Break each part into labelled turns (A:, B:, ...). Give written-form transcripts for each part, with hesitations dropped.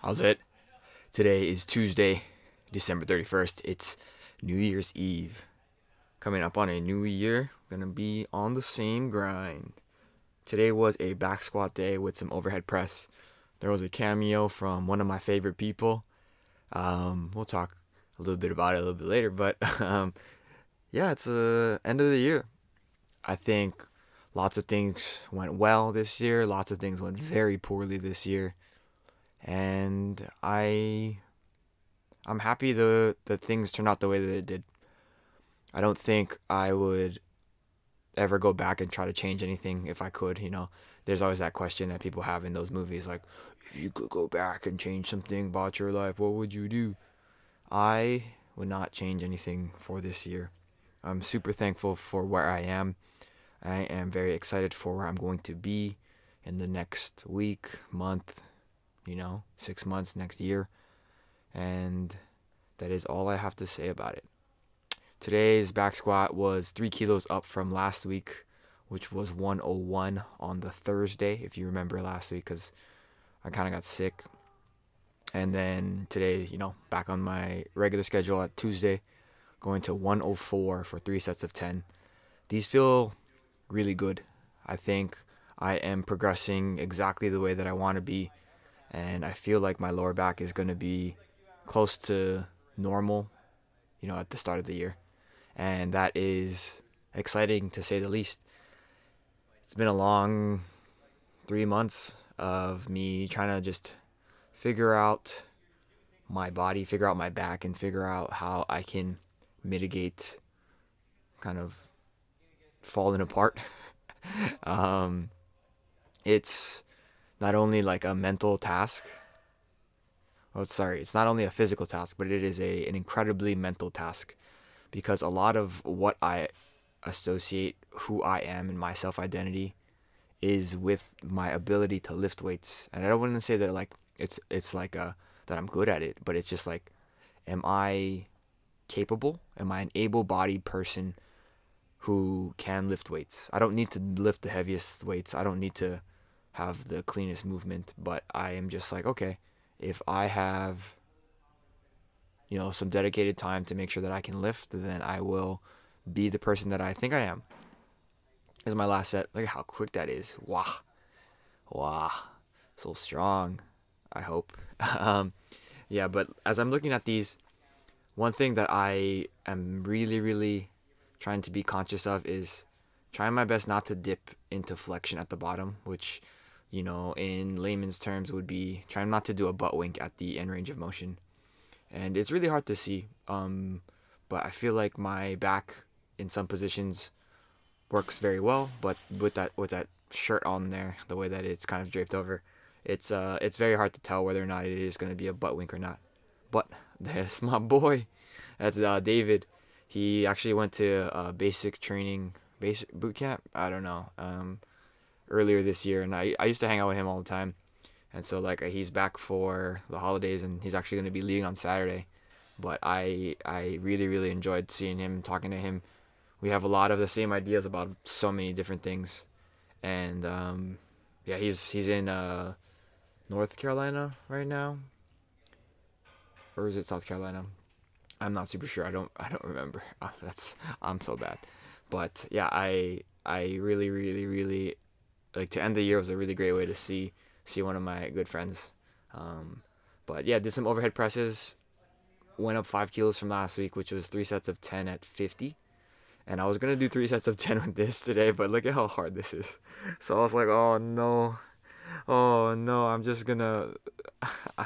A: How's it? Today is Tuesday, December 31st. It's New Year's Eve. Coming up on a new year, gonna be on the same grind. Today was a back squat day with some overhead press. There was a cameo from one of my favorite people. We'll talk a little bit about it a little bit later, but yeah, it's the end of the year. I think lots of things went well this year, lots of things went very poorly this year, and I'm happy the things turned out the way that it did. I don't think I would ever go back and try to change anything if I could. There's always that question that people have in those movies, like, if you could go back and change something about your life, what would you do? I would not change anything for this year. I'm super thankful for where I am. I am very excited for where I'm going to be in the next week, month, 6 months, next year. And that is all I have to say about it. Today's back squat was 3 kilos up from last week, which was 101 on the Thursday, if you remember last week, because I kind of got sick. And then today, back on my regular schedule at Tuesday, going to 104 for 3 sets of 10. These feel really good. I think I am progressing exactly the way that I want to be, and I feel like my lower back is going to be close to normal, at the start of the year. And that is exciting to say the least. It's been a long 3 months of me trying to just figure out my body, figure out my back, and figure out how I can mitigate kind of falling apart. um, it's not only like a mental task. Well, sorry, it's not only a physical task, but it is an incredibly mental task, because a lot of what I associate who I am and my self identity is with my ability to lift weights. And I don't want to say that like it's like that I'm good at it, but it's just like, am I capable? Am I an able-bodied person who can lift weights? I don't need to lift the heaviest weights. I don't need to have the cleanest movement, but I am just like, okay, if I have some dedicated time to make sure that I can lift, then I will be the person that I think I am. This is my last set. Look at how quick that is. Wow. Wow. So strong, I hope. Yeah, but as I'm looking at these, one thing that I am really, really trying to be conscious of is trying my best not to dip into flexion at the bottom, which, in layman's terms would be trying not to do a butt wink at the end range of motion. And it's really hard to see. But I feel like my back in some positions works very well, but with that shirt on there, the way that it's kind of draped over, it's very hard to tell whether or not it is going to be a butt wink or not. But that's my boy. That's David. He actually went to basic boot camp. I don't know. Earlier this year, and I used to hang out with him all the time. And so like he's back for the holidays, and he's actually going to be leaving on Saturday. But I really really enjoyed seeing him, talking to him. We have a lot of the same ideas about so many different things, and yeah, he's in North Carolina right now, or is it South Carolina? I'm not super sure. I don't remember. I'm so bad. But yeah, I really really really like to end the year was a really great way to see one of my good friends. Um, but yeah, did some overhead presses. Went up 5 kilos from last week, which was 3 sets of 10 at 50. And I was gonna do 3 sets of 10 with this today, but look at how hard this is. So I was like, oh no, I'm just gonna,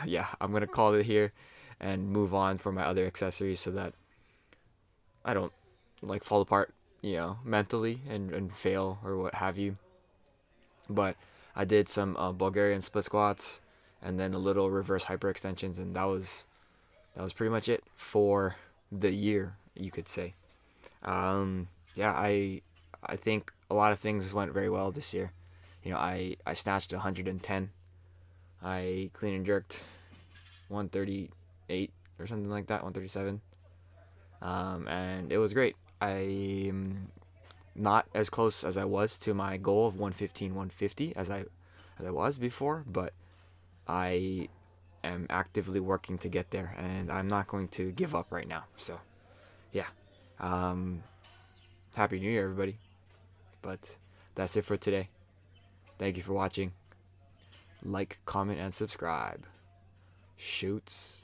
A: yeah, I'm gonna call it here and move on for my other accessories so that I don't like fall apart, mentally and fail or what have you. But I did some Bulgarian split squats and then a little reverse hyperextensions, and that was pretty much it for the year, you could say. Yeah, I think a lot of things went very well this year. I snatched 110. I clean and jerked 138 or something like that, 137. And it was great. I'm not as close as I was to my goal of 115, 150 as I was before, but I am actively working to get there, and I'm not going to give up right now. So, yeah. Um, Happy New Year, everybody. But that's it for today. Thank you for watching. Like, comment, and subscribe. Shoots.